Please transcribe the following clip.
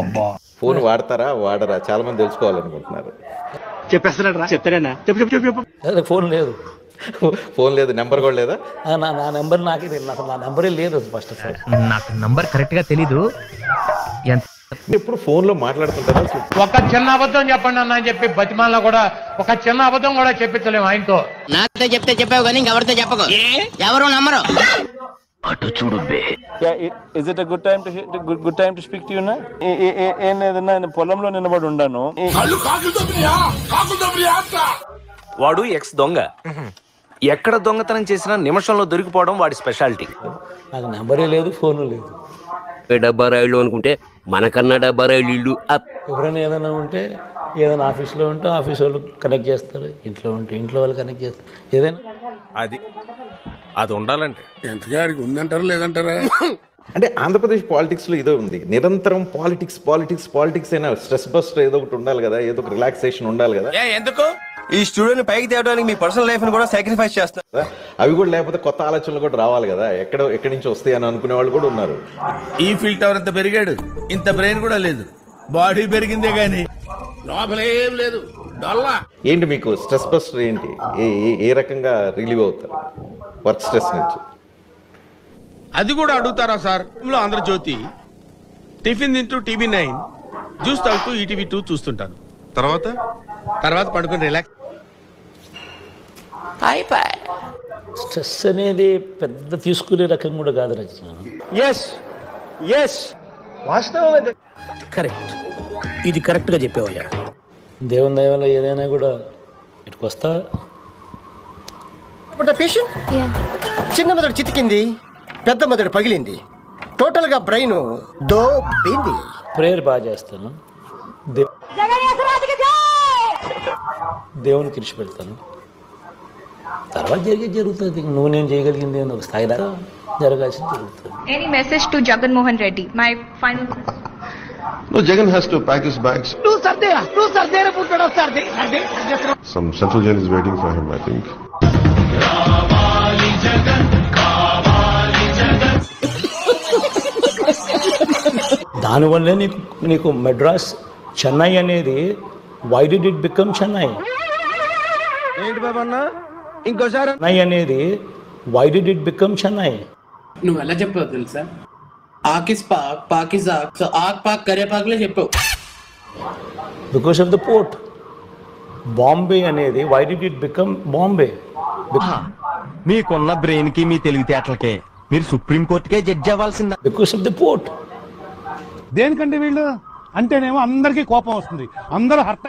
అబ్బా ఫోన్ వాడతారా వాడరా చాలా మంది తెలుసుకోవాలనుకుంటున్నారు. చెప్పేస్తున్నాడు రా, చెప్తాడేనా? చెప్పు చెప్పు చెప్పు చెప్పు. అదే ఫోన్ లేదు. ఫోన్ లేదు, నెంబర్ కూడా లేదా? నా నెంబర్ నాకే తెలియదు, అసలు నా నెంబరే లేదు ఫస్ట్ ఆఫ్ ఆల్. నాకు నంబర్ కరెక్ట్ గా తెలీదు. ఎప్పుడు ఫోన్ లో మాట్లాడుతుంటారా? ఒక చిన్న అబద్ధం చెప్పండి అన్న అని చెప్పి బతిమాల కూడా ఒక చిన్న అబద్ధం కూడా చెప్పించలేము ఆయనతో. నాతో చెప్తే చెప్పావు కానీ ఇంకెవరితో చెప్పకు, ఎవరు నమ్మరు. అటు చూడు is it good time to speak to you నా? ఏం లేదన్నా, నేను పొలంలో నిలబడి ఉండాను. వాడు ఎక్స్ దొంగ, ఎక్కడ దొంగతనం చేసినా నిమిషంలో దొరికిపోవడం వాడి స్పెషాలిటీ. నాకు నెంబరే లేదు, ఫోను లేదు. డబ్బా రైళ్ళు అనుకుంటే మనకన్నా డబ్బా రైళ్ళు ఇల్లు. ఎవరైనా ఏదైనా ఉంటే, ఏదైనా ఆఫీస్లో ఉంటే ఆఫీస్ వాళ్ళు కనెక్ట్ చేస్తారు, ఇంట్లో ఉంటే ఇంట్లో వాళ్ళు కనెక్ట్ చేస్తారు. ఏదైనా అది ఉండాలంటే ఎంతగాడికి ఉందంటారా లేదంటారా? అంటే ఆంధ్రప్రదేశ్ పాలిటిక్స్ లో ఇదో ఉంది, నిరంతరం పాలిటిక్స్ పాలిటిక్స్ పాలిటిక్స్ అయినా స్ట్రెస్ బస్టర్ ఏదో ఒకటి ఉండాలి కదా, ఏదో ఒక రిలాక్సేషన్ ఉండాలి కదా. ఎందుకు ఈ స్టూడియోని పైకి తేవడానికి మీ పర్సనల్ లైఫ్ ని కూడా సాక్రిఫైస్ చేస్తారు. అవి కూడా లేకపోతే కొత్త ఆలోచనలు కూడా రావాలి కదా, ఎక్కడి నుంచి వస్తాయి అని అనుకునే వాళ్ళు కూడా ఉన్నారు. ఈ ఫీల్ టవర్ అంత పెరిగాడు, ఇంత బ్రెయిన్ కూడా లేదు, బాడీ పెరిగిందే గానీ లోపలేం లేదు. డొల్లా ఏంటి మీకు స్ట్రెస్ బస్టర్ ఏంటి? ఏ రకంగా రిలీవ్ అవుతారు వర్క్ స్ట్రెస్ నుంచి? అది కూడా అడుగుతారా సార్? ఆంధ్రజ్యోతి టిఫిన్ తింటూ TV9, జ్యూస్ తాగుతూ ETV2 చూస్తుంటాను. తర్వాత పడుకొని రిలాక్స్. స్ట్రెస్ అనేది పెద్ద తీసుకునే రకం కూడా కాదు రచన. కరెక్ట్, ఇది కరెక్ట్ గా చెప్పేవయ్యా. దేవుని దయ వల్ల ఏదైనా కూడా ఇటుకు వస్తా. చిన్న మెదడు చితికింది, పెద్ద మెదడు పగిలింది, టోటల్ గా బ్రెయిన్ దోబింది. ప్రేయర్ బాగా చేస్తాను, దేవునికి ఇచ్చి పెడతాను. తర్వాత జరుగుతుంది. నువ్వు నేను చేయగలిగింది అని ఒక స్థాయి దాకా జరగాల్సింది జరుగుతుంది. Any message to Jagan Mohan Reddy? My final. No, Jagan has to pack his bags. Some central jail is waiting for him, I think. దానివల్లే నీకు మెడ్రాస్ చెన్నై అనేది, why did it become Chennai? ఏంటి బాబన్నా ఇంకోసారి? చెన్నై అనేది why did it become Chennai? నువ్వు ఎలా చెప్పావు తెలుసా? ఆకిస్ పాక్ పాకిస్ ఆక్, సో ఆక్ పాక్ కరే పాక్లే చెప్పావు. Because of the port. Bombay అనేది why did it become Bombay? మీకున్న బ్రెయిన్ కి మీ తెలివితేటలకే మీరు సుప్రీం కోర్టుకే జడ్జి అవ్వాల్సిందా? Because of the port. దేనికంటే వీళ్ళు అంటేనేమో అందరికీ కోపం వస్తుంది, అందరూ హర్ట్